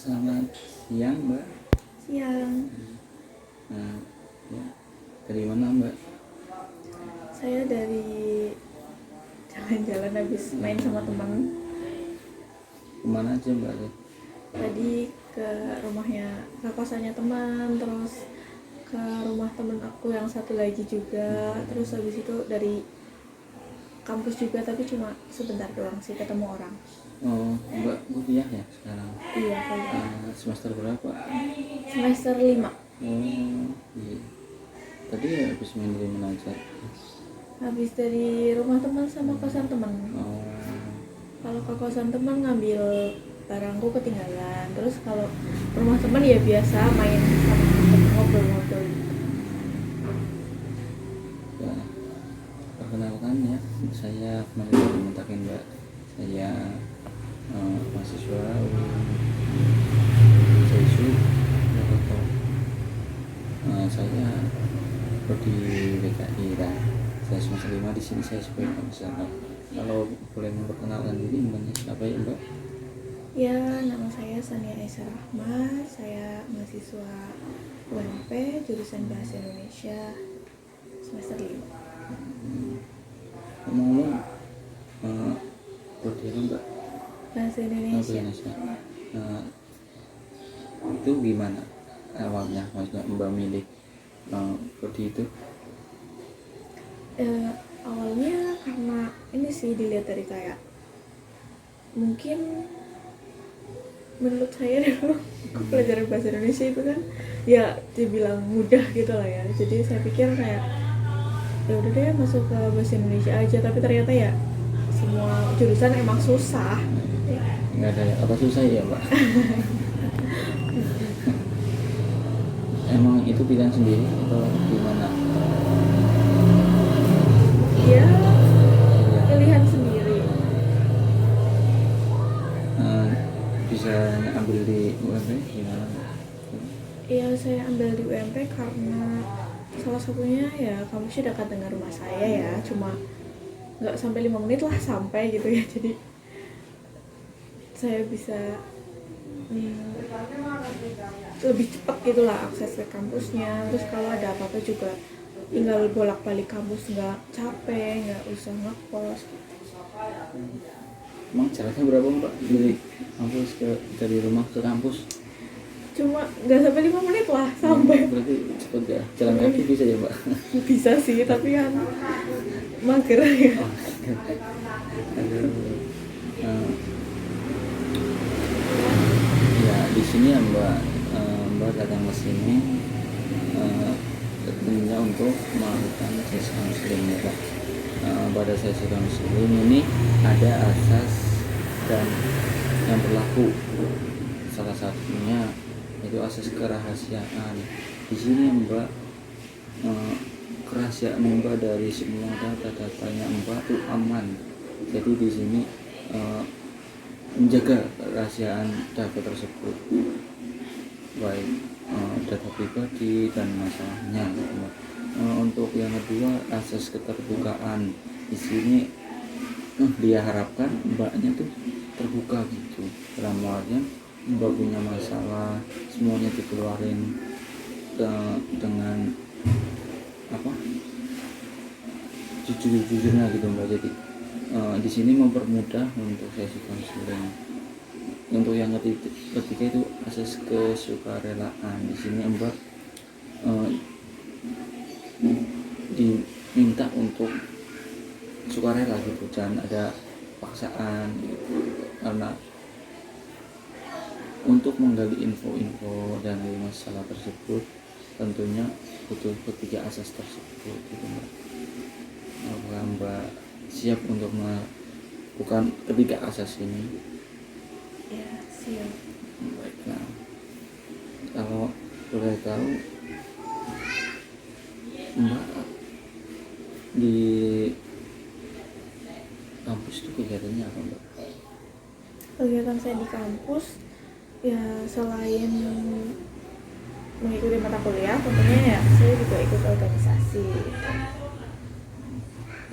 Selamat siang, Mbak. Siang, Nah, ya, dari mana, Mbak? saya dari jalan-jalan habis main sama teman. Kemana aja, Mbak? Tadi ke rumahnya, ke kosannya teman, terus ke rumah temen aku yang satu lagi juga. Terus habis itu dari kampus juga, tapi cuma sebentar doang sih ketemu orang. Oh, Mbak kuliah ya sekarang? Iya, kuliah. Semester berapa? Semester 5. Oh, iya. Tadi habis main dari mana aja? Habis dari rumah teman sama kosan teman. Oh, Kalau ke kosan teman ngambil barangku ketinggalan. Terus kalau rumah teman ya biasa main sama temen, ngobrol-ngobrol gitu. ya. Perkenalkan ya, saya kembali dari Mentakin, Mbak. Saya mahasiswa Jaisu Jakarta. Saya prodi BKI dan saya semester 5 di sini. Saya sebagai konselor. Kalau boleh memperkenalkan diri, namanya siapa ya, Mbak? Ya, nama saya Sania Aisyah Rahma. Saya mahasiswa UMP jurusan Bahasa Indonesia semester 5. Ngomong-ngomong, prodi apa, Mbak? Bahasa Indonesia. Indonesia. Itu gimana awalnya, maksudnya Mbak milih prodi itu? Awalnya karena ini sih dilihat dari kayak mungkin menurut saya dulu pelajaran bahasa Indonesia itu kan ya dibilang mudah gitu lah ya. Jadi saya pikir kayak ya udah deh masuk ke bahasa Indonesia aja, tapi ternyata ya semua jurusan emang susah. Nggak ada apa susah ya, Mbak? Emang itu pilihan sendiri atau gimana? Ya pilihan sendiri. Bisa ambil di UMP gimana? Ya saya ambil di UMP karena salah satunya ya kampusnya dekat dengan rumah saya ya, cuma nggak sampai 5 menit lah sampai gitu ya. Jadi saya bisa lebih cepat gitulah akses ke kampusnya. Terus kalau ada apa-apa juga tinggal bolak-balik kampus, nggak capek, nggak usah ngekos. Emang jaraknya berapa, Mbak, dari kampus dari rumah ke kampus? Cuma nggak sampai 5 menit lah sampai. Berarti cepet ya, jalan kaki bisa ya, Mbak? Bisa sih, tapi kan mager ya. Aduh. Ya di sini ya, Mbak datang ke sini tentunya untuk melakukan sesi konseling ya, Pak. Pada sesi konseling ini ada asas dan yang berlaku, salah satunya itu asas kerahasiaan. Di sini Mbak, kerahasiaan Mbak dari semua data-datanya Mbak itu aman. Jadi di sini menjaga kerahasiaan data tersebut, baik data pribadi dan masalahnya. Untuk yang kedua, asas keterbukaan. Di sini dia harapkan Mbaknya tuh terbuka gitu, dalam artian Mbak punya masalah semuanya dikeluarin dengan apa, jujur-jujurnya gitu, Mbak. Jadi di sini mempermudah untuk sesi konseling. Untuk yang ketiga itu asas kesukarelaan. Di sini Mbak diminta untuk sukarela gitu, jangan ada paksaan gitu. Karena untuk menggali info-info dan masalah tersebut tentunya butuh ketiga asas tersebut gitu, Mbak. Apakah Mbak siap untuk melakukan ketiga asas ini? Ya, siap. Baiklah, kalau boleh tahu Mbak di kampus itu kegiatannya apa, Mbak? Kegiatan saya di kampus ya selain mengikuti mata kuliah, tentunya ya saya juga ikut organisasi.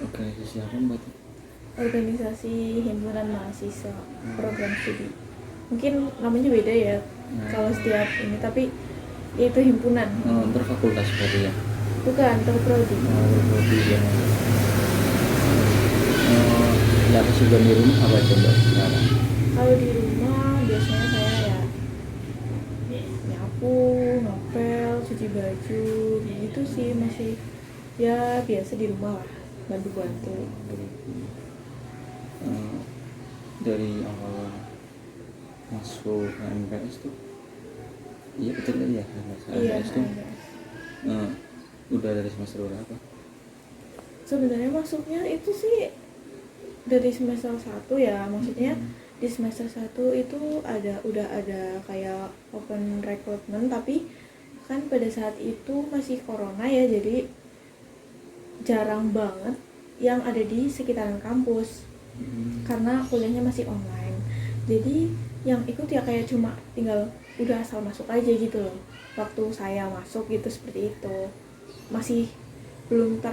Organisasi apa, Mbak? Organisasi himpunan mahasiswa program studi mungkin namanya beda ya kalau setiap ini, tapi ya itu himpunan. Berfakultas berarti ya. Bukan, terprodi. Berprodi ya. Ya kesibukan di rumah apa coba sekarang? Kalau di rumah biasanya saya ya nyapu, ngepel, cuci baju, gitu sih, masih ya biasa di rumah lah, bantu-bantu. Dari awal masuk MPS tuh, iya betul ya, Iya, MPS tuh udah dari semester berapa? sebenarnya masuknya itu sih dari semester 1 ya, maksudnya di semester 1 itu udah ada kayak open recruitment, tapi kan pada saat itu masih corona ya, jadi jarang banget yang ada di sekitaran kampus karena kuliahnya masih online. Jadi yang ikut ya kayak cuma tinggal udah asal masuk aja gitu loh. Waktu saya masuk gitu seperti itu, masih belum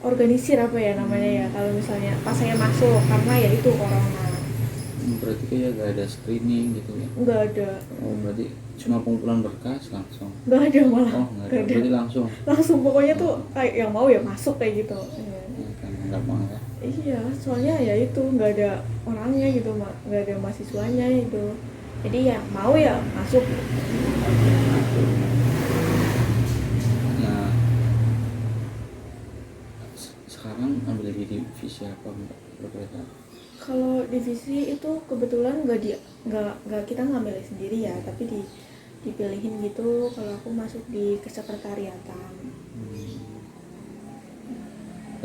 organisir apa ya namanya ya, kalau misalnya pas saya masuk, karena ya itu corona. Berarti kayak gak ada screening gitu ya? Nggak ada. Berarti cuma pengumpulan berkas langsung? Nggak ada malah. Nggak ada. Berarti langsung pokoknya tuh kayak yang mau ya masuk kayak gitu. Kan gampang ya? Iya, soalnya ya itu nggak ada orangnya gitu, nggak ada mahasiswanya itu, jadi yang mau ya masuk. Nah, sekarang ambil di divisi apa mbak? Berbeda. Kalau divisi itu kebetulan nggak kita nggak milih sendiri ya, tapi dipilihin gitu. Kalau aku masuk di kesekretariatan.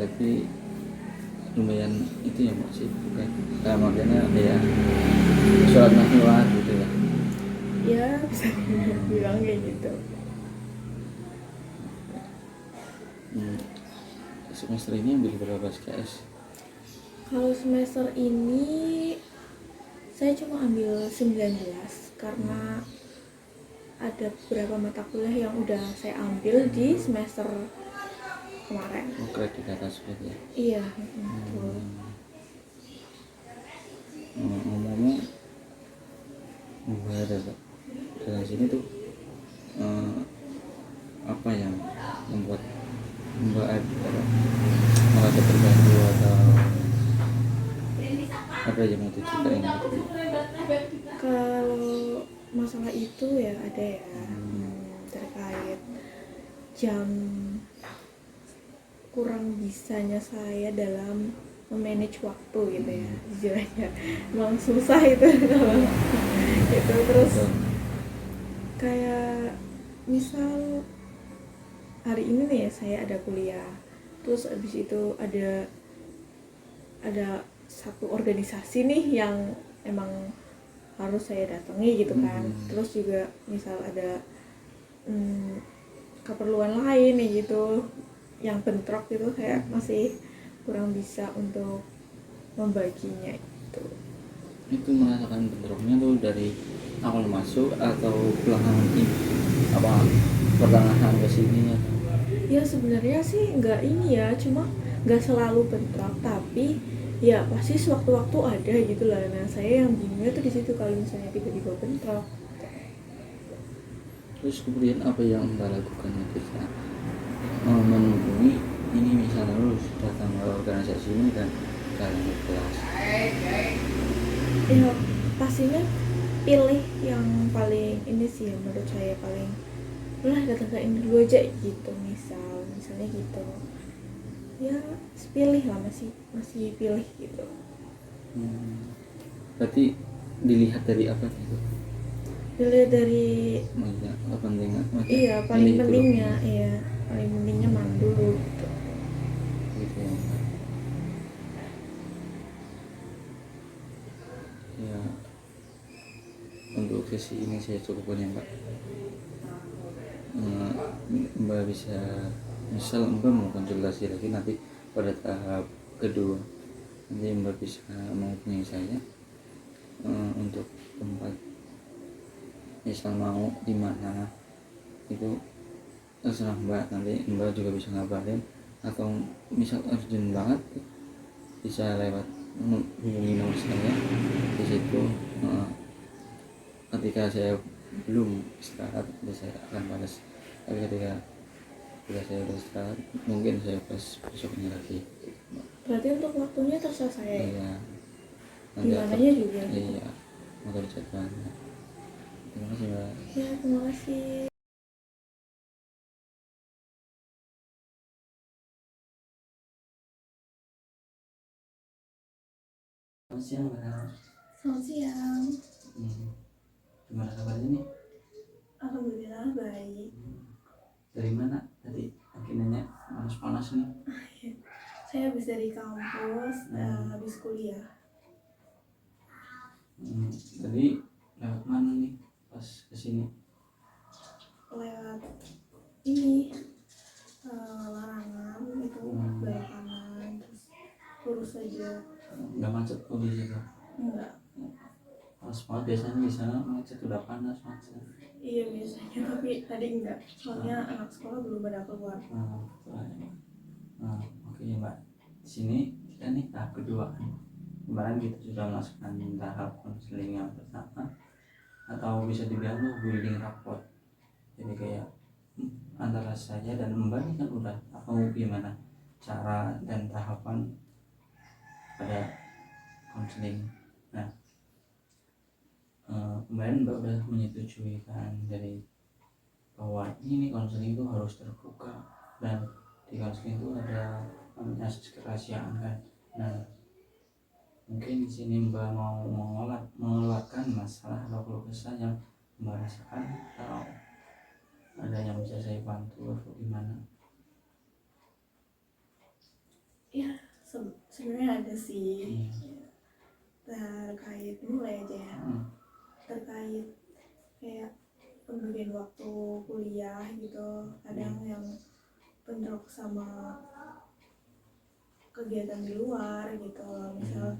Tapi lumayan itu ya mbak sih, bukan? Nah, makanya ya sholat mahmuat gitu ya? Ya bisa bilang kayak gitu. Semester ini ambil berapa SKS? Kalau semester ini saya cuma ambil 19 karena ada beberapa mata kuliah yang udah saya ambil di semester kemarin. Kredit atas ya? Iya, betul. Ngomong-ngomong, mbak dari sini tuh apa yang membuat mbak merasa terbantu atau apa yang mau diceritain? Kalau masalah itu ya ada ya, terkait jam kurang bisanya saya dalam memanage waktu gitu ya, istilahnya emang susah itu kalau itu. Terus kayak misal hari ini nih saya ada kuliah, terus abis itu ada satu organisasi nih yang emang harus saya datangi gitu kan. Terus juga misal ada keperluan lain nih gitu yang bentrok gitu, kayak masih kurang bisa untuk membaginya itu. Itu merasakan bentroknya tuh dari awal masuk atau belakangan ini, apa pertengahan ke sini? Ya sebenarnya sih nggak ini ya, cuma nggak selalu bentrok, tapi ya pasti sewaktu-waktu ada gitu lah. Nah saya yang bingungnya tuh di situ kalau misalnya tiba-tiba bentrok. Terus kemudian apa yang Mbak lakukan itu saat menghubungi ini, misalnya lu datang ke organisasi ini dan kalian di kelas? Ya pastinya pilih yang paling ini sih, menurut saya paling lah datang ke ini dulu aja gitu, misalnya gitu ya, pilih lah, masih pilih gitu. Berarti dilihat dari apa gitu? Dilihat dari kepentingan. Iya, paling pentingnya mana dulu gitu. Gitu ya. Ya, untuk sesi ini saya cukupkan ya Mbak. Mbak bisa, misal Mbak mau konsultasi lagi nanti pada tahap kedua, nanti Mbak bisa menghubungi saya untuk tempat, misal mau di mana itu terserah Mbak, nanti Mbak juga bisa ngabarin, atau misal urgent banget bisa lewat hubungi nomor saya di situ, ketika saya belum istirahat itu saya akan panas, tapi ketika saya udah istirahat mungkin saya pas besoknya lagi. Berarti untuk waktunya terserah saya ya? Iya, Gimananya juga? Iya, ngatur jadwalnya. Terima kasih Mbak. Ya, terima kasih. Selamat siang Mbak. Selamat siang. Gimana kabarnya nih? Alhamdulillah baik. Dari mana tadi? Akhirnya panas-panas nih. Saya habis dari kampus, habis kuliah. Tadi lewat mana nih pas kesini? Lewat ini larangan itu belok kanan terus lurus aja. Nggak macet kok di situ? Enggak. Panas banget biasanya di sana macet, udah panas macet. Iya biasanya, tapi tadi enggak. Soalnya anak sekolah belum pada keluar. Oke Mbak. Di sini kita nih tahap kedua kan. Kemarin kita sudah melaksanakan tahap konseling yang pertama, atau bisa dibilang building rapport. Jadi kayak antara saya dan Mbak ini kan udah tahu gimana cara dan tahapan pada konseling. Nah, kemarin Mbak udah menyetujui kan dari bahwa ini konseling itu harus terbuka dan di konseling itu ada namanya asas kerahasiaan kan. Nah, mungkin di sini Mbak mau mengeluarkan masalah atau keluh kesah yang Mbak rasakan, atau ada yang bisa saya bantu atau gimana? Ya, sebenarnya ada sih. Terkait mulai aja ya. Terkait kayak pembagian waktu kuliah gitu, kadang yang bentrok sama kegiatan di luar gitu. Misal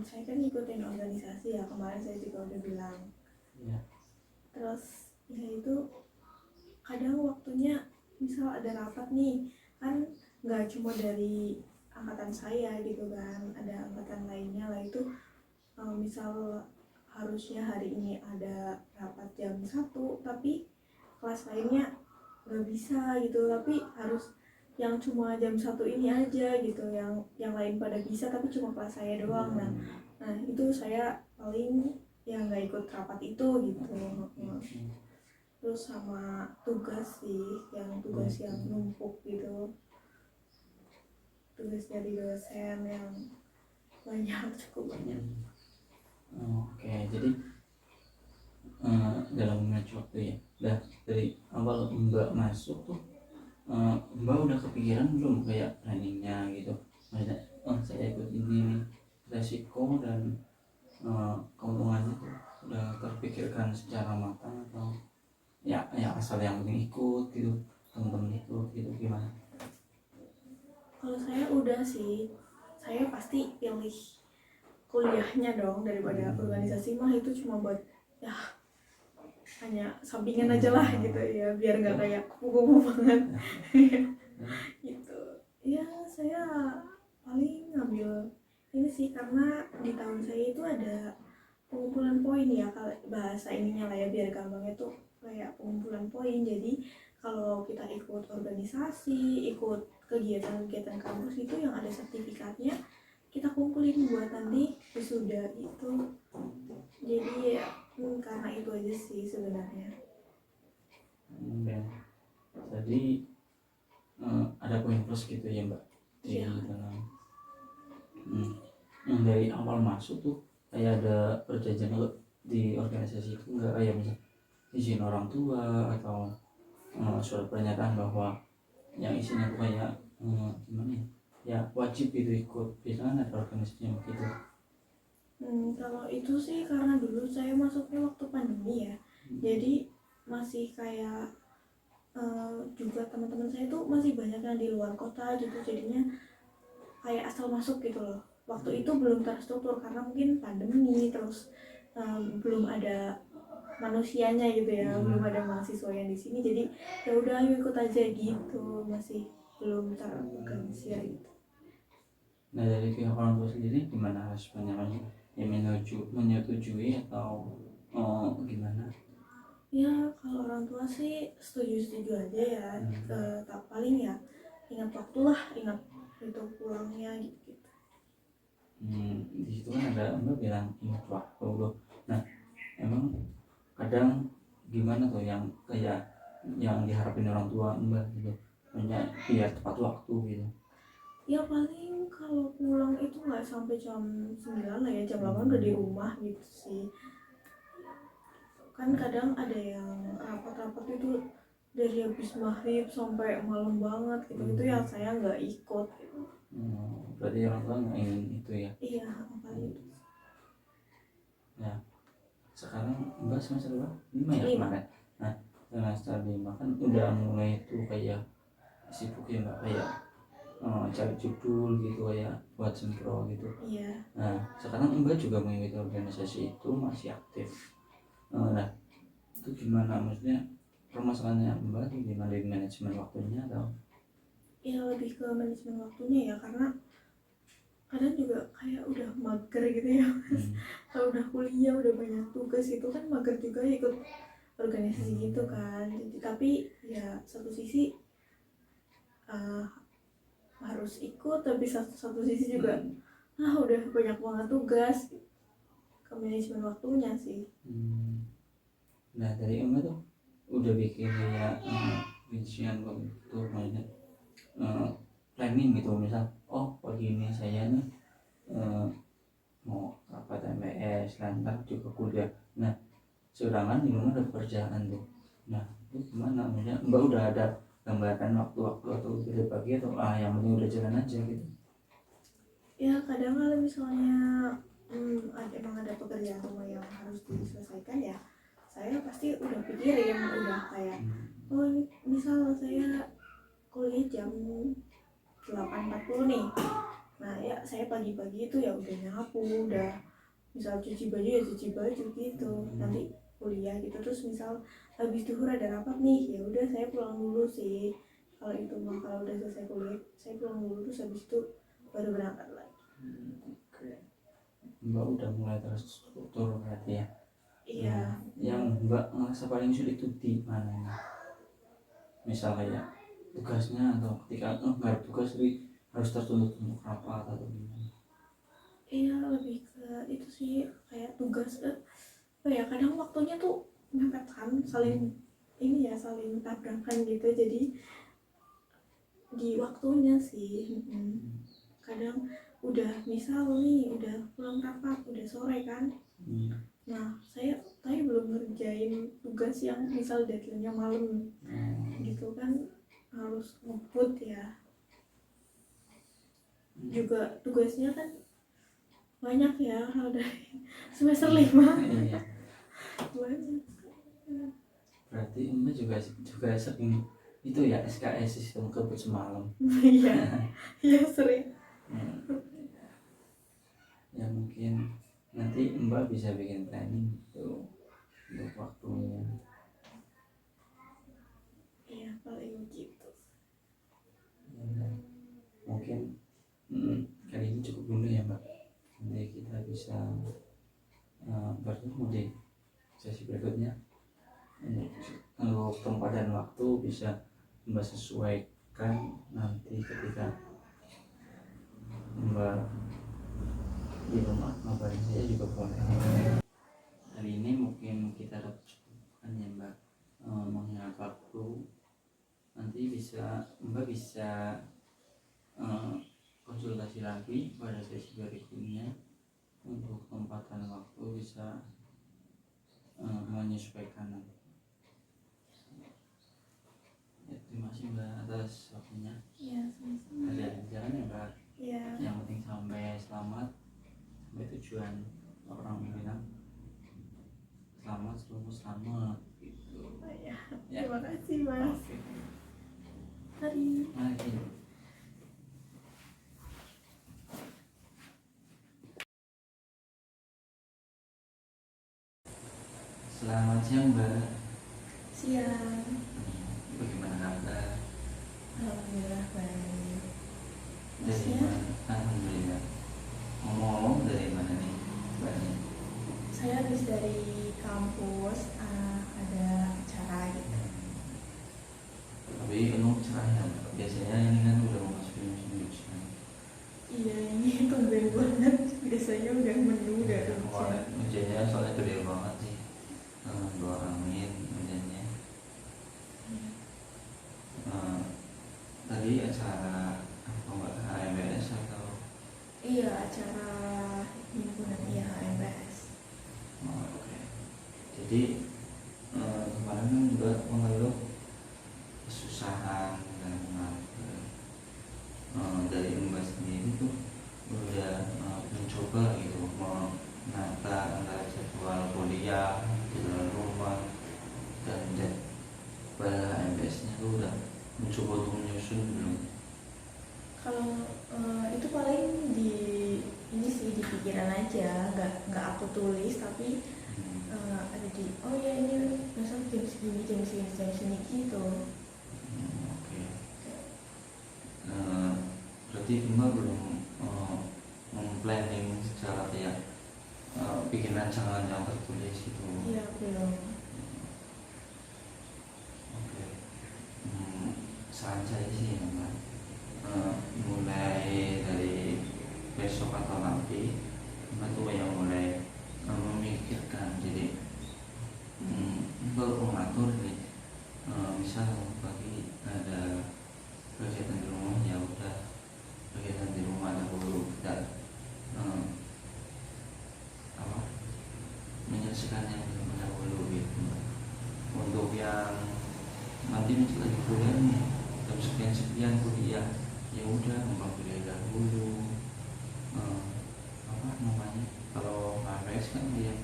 saya kan ngikutin organisasi ya, kemarin saya juga udah bilang. Terus ya itu kadang waktunya, misal ada rapat nih kan, nggak cuma dari angkatan saya gitu kan, ada angkatan lainnya lah. Itu misal harusnya hari ini ada rapat jam 1, tapi kelas lainnya nggak bisa gitu, tapi harus yang cuma jam 1 ini aja gitu, yang lain pada bisa tapi cuma kelas saya doang. Nah itu saya paling yang nggak ikut rapat itu gitu. Terus sama tugas sih, tugas yang numpuk gitu, tugas dari dosen yang banyak, cukup banyak. Oke, jadi dalam match waktu ya, dari awal Mbak masuk tuh Mbak udah kepikiran belum kayak planningnya gitu, maksudnya saya ikut ini nih, resiko dan keuntungannya tuh udah terpikirkan secara matang, atau ya asal yang penting ikut gitu, teman-teman ikut gitu, gimana? Kalau saya udah sih, saya pasti pilih kuliahnya dong daripada organisasi mah itu cuma buat ya hanya sampingan aja lah gitu ya, biar nggak kayak kupu-kupu banget. Gitu ya. Saya paling ngambil ini sih karena di tahun saya itu ada pengumpulan poin ya, kalau bahasa ininya lah ya biar gampangnya tuh kayak pengumpulan poin. Jadi kalau kita ikut organisasi, ikut kegiatan-kegiatan kampus itu yang ada sertifikatnya, kita kumpulin buat nanti wisuda itu. Jadi ya karena itu aja sih sebenarnya. Jadi ada poin plus gitu ya Mbak di dalam. Yang dari awal masuk tuh kayak ada perjanjian di organisasi itu nggak, kayak misalnya izin orang tua atau surat pernyataan bahwa yang isinya tuh kayak gimana ya, wajib itu ikut, biasanya ada organisasi yang begitu. Kalau itu sih karena dulu saya masuknya waktu pandemi ya, jadi masih kayak juga teman-teman saya tuh masih banyak yang di luar kota gitu, jadinya kayak asal masuk gitu loh. Waktu itu belum terstruktur karena mungkin pandemi, terus belum ada manusianya gitu ya, belum ada mahasiswa yang di sini, jadi ya udah ayo ikut aja gitu, masih belum terorganisir gitu. Nah dari pihak orang tua sendiri gimana responnya, ya menyetujui atau gimana? Ya kalau orang tua sih setuju aja ya. Tak paling ya ingat waktu lah, ingat itu pulangnya gitu. Di situ kan ada Mbak bilang ingat waktu loh. Nah emang kadang gimana tuh yang kayak yang diharapin orang tua Mbak gitu, hanya biar tepat waktu gitu. Ya paling kalau pulang itu nggak sampai jam 9 lah ya, jam 8 udah di rumah gitu sih. Kan kadang ada yang rapat-rapat itu dari habis maghrib sampai malam banget gitu, itu yang saya nggak ikut gitu. Berarti orang tua nggak ingin itu ya? Iya, apa itu? Ya sekarang Mbak semester berapa? 5 ya kemarin. Nah semester 5 kan udah mulai tuh kayak sibuk ya Mbak, kayak cari judul gitu kayak buat sempro gitu. Iya. Nah sekarang Mbak juga mengikuti organisasi itu, masih aktif. Nah itu gimana, maksudnya permasalahannya Mbak tuh gimana di manajemen waktunya atau? Ya lebih ke manajemen waktunya ya, karena kadang juga kayak udah mager gitu ya. Kalau udah kuliah udah banyak tugas itu kan mager juga ikut organisasi gitu kan. Jadi, tapi ya satu sisi harus ikut, tapi satu sisi juga udah banyak banget tugas, ke manajemen waktunya sih. Nah dari Mbak tuh udah bikin kayak rincian waktu, maksudnya planning gitu, misal pagi ini saya nih mau rapat MPS, lantar juga kuliah. Nah sedangkan di rumah ada pekerjaan tuh. Nah itu gimana, maksudnya Mbak udah ada gambaran waktu-waktu atau udah pagi atau yang penting udah jalan aja gitu? Ya kadang kalau misalnya emang ada pekerjaan rumah yang harus diselesaikan ya, saya pasti udah pikirin, udah kayak ini misal saya kuliah jam 8.40 nih, nah ya saya pagi-pagi itu ya udah nyapu, udah misal cuci baju ya cuci baju gitu, nanti kuliah gitu. Terus misal habis duhur ada rapat nih, ya udah saya pulang dulu sih. Kalau itu mah kalau udah selesai kuliah saya pulang dulu, terus habis itu baru berangkat lagi. Mbak udah mulai terstruktur berarti ya? Iya. Yang Mbak ngerasa paling sulit itu di mana? Misal kayak tugasnya atau ketika nggak ada tugas tapi harus tertuntut untuk rapat atau gimana? Iya lebih ke itu sih, kayak tugas ya kadang waktunya tuh mepet kan, saling ini ya, saling tabrakan gitu, jadi di waktunya sih. Kadang udah misal nih udah pulang rapat udah sore kan, nah saya belum ngerjain tugas yang misal deadline-nya malam gitu kan, harus ngebut ya. Juga tugasnya kan banyak ya, kalau dari semester 5 Iya. banyak. Berarti Mbak juga sering itu ya, SKS sistem kebut semalam. Iya sering. Ya mungkin nanti Mbak bisa bikin planning tuh untuk waktunya. Iya paling gitu. Ya, mungkin kali ini cukup dulu ya Mbak, nanti kita bisa bertemu di sesi berikutnya. Untuk tempat dan waktu bisa Mbak sesuaikan nanti ketika Mbak di rumah, ngabarin saya juga boleh. Hari ini mungkin kita cukupkan ya Mbak, mengingat waktu. Nanti Mbak bisa konsultasi lagi pada sesi berikutnya. Untuk tempat dan waktu bisa menyesuaikan nanti. Ya, terima kasih Mbak atas waktunya. Iya sama-sama. Ada jalan ya Mbak. Iya. Yang penting sampai selamat, sampai tujuan. Orang bilang selamat sebelum selamat gitu. Ya. Terima kasih Mas. Okay. Mari. Selamat siang Mbak. Siang. Bagaimana kabar? Alhamdulillah baik. Dari Masnya? mana? Alhamdulillah. Ngomong-ngomong dari mana nih? Mbaknya? Saya habis dari kampus, ada acara gitu. Tapi penuh cerah ya. Biasanya ini kan udah mau masuk musim hujan. Iya, ini tumben banget. Biasanya udah mendung, udah ada hujan. Kemarin hujannya soalnya gede banget sih. Dua angin hujannya. Tadi acara apa mbak, HMBS atau Iya, acara himpunan iya HMPS. oke. Jadi kemarin kan juga mengeluh kesusahan dan dari mbak sendiri tuh udah mencoba gitu menata antara jadwal kuliah di dalam rumah dan jadwal HMBS-nya tuh udah mencoba untuk menyusun belum? Kalau itu paling di ini sih di pikiran aja, nggak aku tulis, tapi ada di oh ya ini besok jam segini jam segini gitu. Oke. Berarti mbak belum memplanning secara kayak bikin rancangan yang tertulis gitu. Iya belum. Oke. Saran saya sih ya mbak, mulai dari besok atau nanti mbak tuh yang mulai memikirkan. Jadi mbak mengatur nih, misal pagi ada kegiatan di rumah, ya udah kegiatan di rumah dahulu dan apa menyelesaikan yang dahulu gitu. Untuk yang nanti misalnya lagi kuliah nih jam sekian kuliah, ya udah mbak kuliah dahulu. Apa namanya, kalau HMS kan dia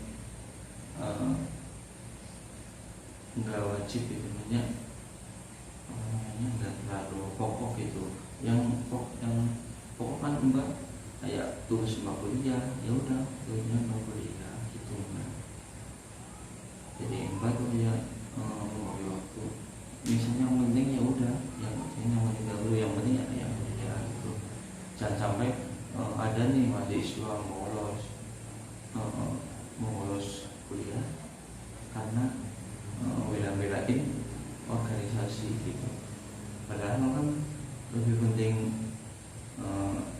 nggak wajib itu namanya, nggak terlalu pokok gitu. Yang pokok kan mbak kayak tugas mbak kuliah, ya udah tugasnya mbak kuliah gitu mbak. Jadi mbak tuh ya membagi waktu. Misalnya yang penting ya udah, yang penting dahulu, yang penting ya yang kuliah gitu. Jangan sampai ada nih mahasiswa mau lolos kuliah karena bela-belain organisasi gitu. Padahal kan lebih penting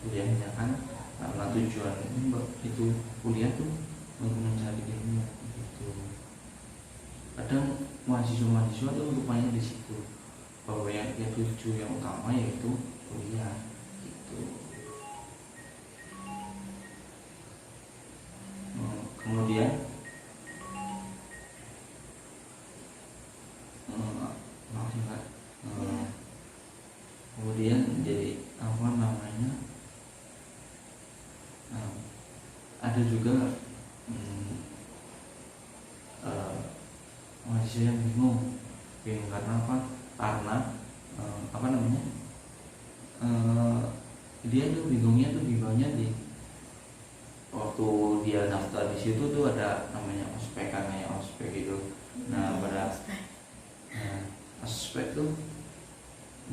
kuliahnya kan, karena tujuan itu kuliah tuh untuk mencari ilmu gitu. Kadang mahasiswa tuh rupanya di situ bahwa yang dia tuju yang utama yaitu kuliah gitu. Kemudian maaf ya Kak, kemudian jadi apa namanya, ada juga mahasiswa yang bingung karena apa? Karena apa namanya, dia tuh bingungnya di waktu dia daftar di situ tuh ada namanya ospek, kan kayak ospek gitu. Nah pada ospek tuh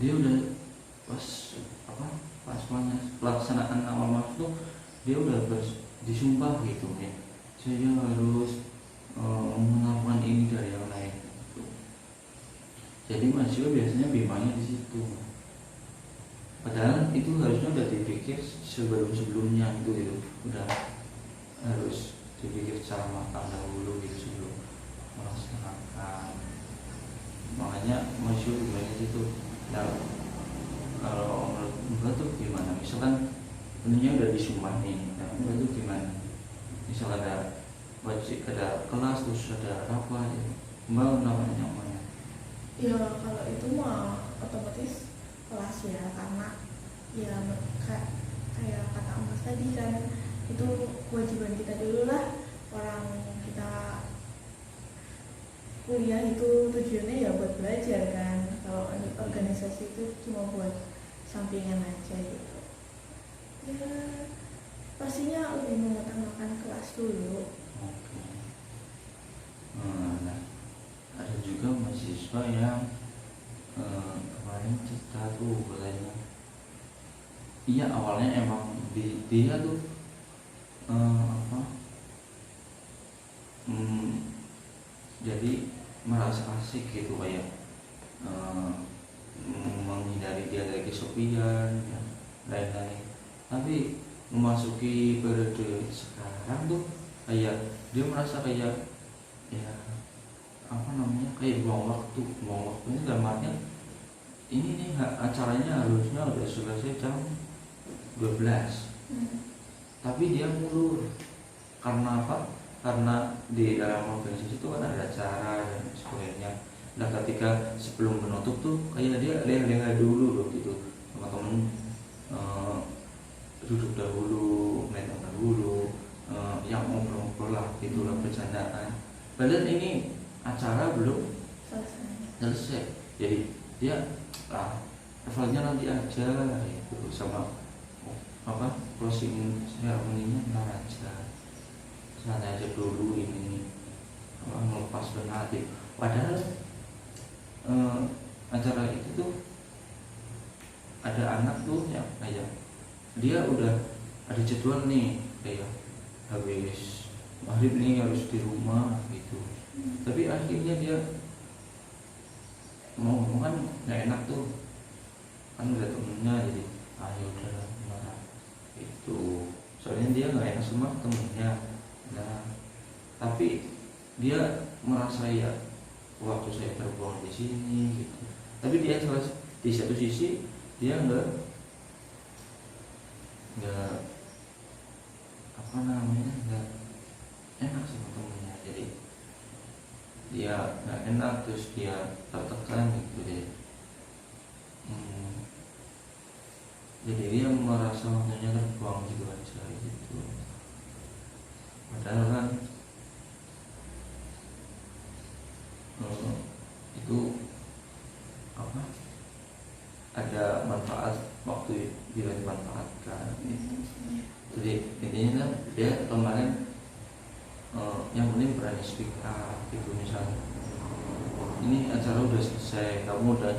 dia udah pas pelaksanaan awal masuk tuh dia udah disumpah gitu ya, saya harus melakukan ini dari yang lain gitu. Jadi mahasiswa biasanya bimbangnya di situ. Padahal itu harusnya udah dipikir sebelumnya gitu, udah harus dipikir secara matang dahulu gitu sebelum melaksanakan. Makanya mahasiswa bimbangnya di situ. Nah, kalau menurut mbak tuh gimana? Misalkan tentunya udah disumpah nih, nah mbak tuh gimana? Misal ada wajib, ada kelas terus ada rapat, ya. Mbak namanya mana? Ya kalau itu mah otomatis kelas ya, karena ya kayak kata Mas tadi kan itu kewajiban kita dulu lah. Orang kita kuliah itu tujuannya ya buat belajar kan, kalau organisasi itu cuma buat sampingan aja gitu ya. Pastinya lebih mengutamakan kelas dulu. Oke. Nah, ada juga mahasiswa yang kemarin cerita tuh katanya iya awalnya emang dia tuh apa jadi merasa asik gitu kayak eh, menghindari dia dari kesepian dan lain-lain. Tapi memasuki periode sekarang tuh kayak dia merasa kayak ya apa namanya kayak buang waktunya dalam artian ini nih acaranya harusnya udah selesai jam 12 tapi dia mundur karena apa? Karena di dalam organisasi itu kan ada acara dan sebagainya. Nah ketika sebelum menutup tuh kayak dia lengah dulu loh gitu sama temen duduk dahulu, main dahulu, yang ngobrol-ngobrol lah gitulah bercandaan. Padahal ini acara belum selesai. Jadi dia levelnya nanti aja gitu sama apa closing ceremony-nya ntar aja. Santai aja dulu ini melepas penalti. Padahal acara itu tuh ada anak tuh yang kayak dia udah ada jadwal nih kayak habis maghrib nih harus di rumah gitu. Tapi akhirnya dia mau ngomong kan nggak enak tuh kan udah temennya jadi ayo udah marah itu soalnya dia nggak enak sama temennya. Nah tapi dia merasa ya waktu saya terbuang di sini gitu. Tapi dia di satu sisi dia nggak apa namanya nggak enak sama temennya. Jadi dia nggak enak terus dia tertekan gitu deh. Jadi dia merasa waktunya terbuang gitu aja gitu. Padahal kan itu apa ada manfaat waktu bila dimanfaatkan gitu. Jadi intinya kan dia kemarin yang penting berani speak up gitu. Misalnya ini acara udah selesai kamu udah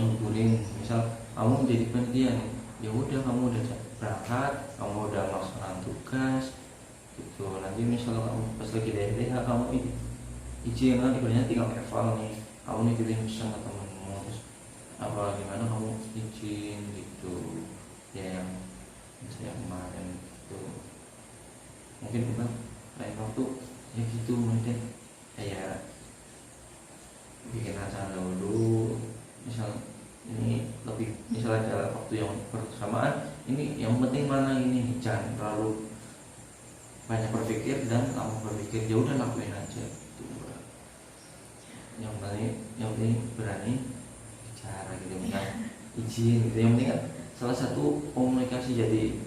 ngumpulin misal kamu jadi panitia nih ya udah kamu udah berangkat kamu udah melaksanakan tugas gitu. Nanti misal kamu pas lagi DLH kamu izin kan ibaratnya tinggal eval nih kamu nih kirim pesan ke temenmu terus apa gimana kamu izin gitu ya yang saya kemarin itu mungkin kita lain waktu ya gitu mungkin kayak bikin acara dulu misal ini lebih misal ada waktu yang bersamaan ini yang penting mana ini jangan terlalu banyak berpikir dan kamu berpikir ya udah lakuin aja gitu. Yang penting berani bicara gitu kan izin gitu yang penting kan salah satu komunikasi jadi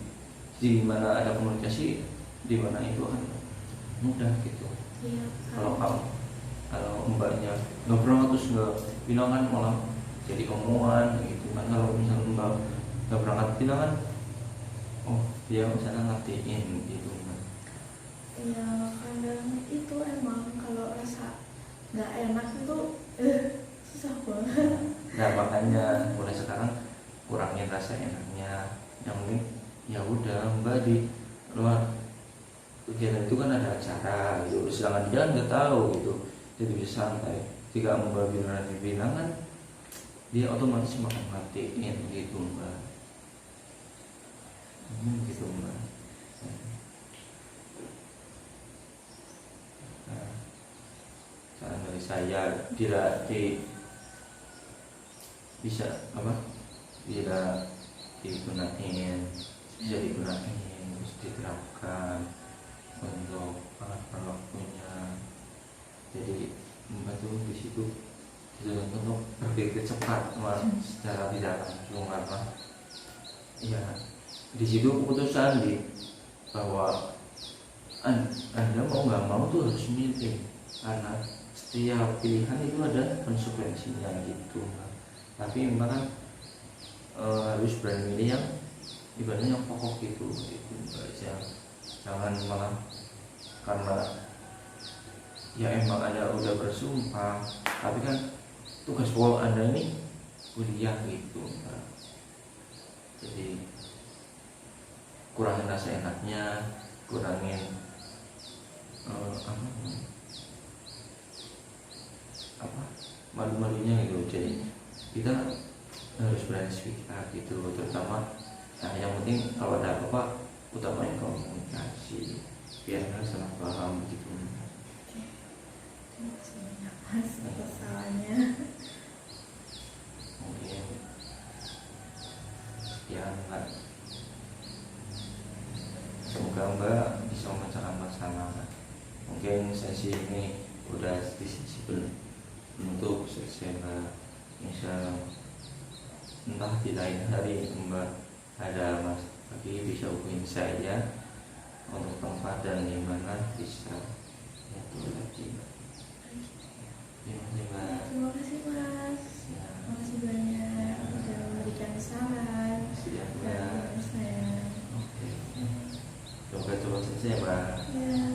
di mana ada komunikasi di mana itu akan mudah gitu. Iya, Kalau mbaknya nggak pernah terus nggak bilang kan malah jadi omongan gitu kan. Kalau misalnya mbak nggak berangkat bilang kan oh dia misalnya ngertiin gitu kan. ya kadang itu emang kalau rasa nggak enak itu susah banget. Nah makanya mulai sekarang kurangin rasa enaknya. Yang penting ya udah mbak di luar kegiatan itu kan ada acara gitu. Sedangkan dia nggak tahu gitu. Jadi bisa santai. Jika mbak bilang kan dia otomatis makan ngertiin gitu mbak. Gitu mbak. Nah, saran dari saya bisa apa? Bila digunain bisa digunain terus diterapkan untuk para waktunya. Jadi membantu di situ untuk berpikir cepat secara tidak langsung karena ya di situ keputusan bahwa anda mau nggak mau tuh harus milih karena setiap pilihan itu ada konsekuensinya gitu. Tapi memang kan harus berani milih yang ibaratnya yang pokok gitu jangan malah karena ya emang anda udah bersumpah tapi kan tugas pokok anda ini kuliah gitu. Jadi kurangin rasa enaknya, kurangin apa malu-malunya gitu. Jadi kita harus berani speak up gitu, terutama yang penting kalau ada apa-apa utamain komunikasi biar nggak salah paham gitu. Mas kesalahannya. Mungkin ya Mbak, semoga Mbak bisa memecahkan masalah. Mungkin sesi ini udah sisi untuk selesai Mbak. Misal entah di lain hari Mbak ada mas lagi bisa hubungi saya untuk tempat dan dimana bisa itu lagi. Terima kasih Mbak. Terima kasih Mas. Ya, Terima kasih banyak sudah memberikan saran siap dan Mbak. saya. Oke. Semoga cepat selesai Mbak. Ya.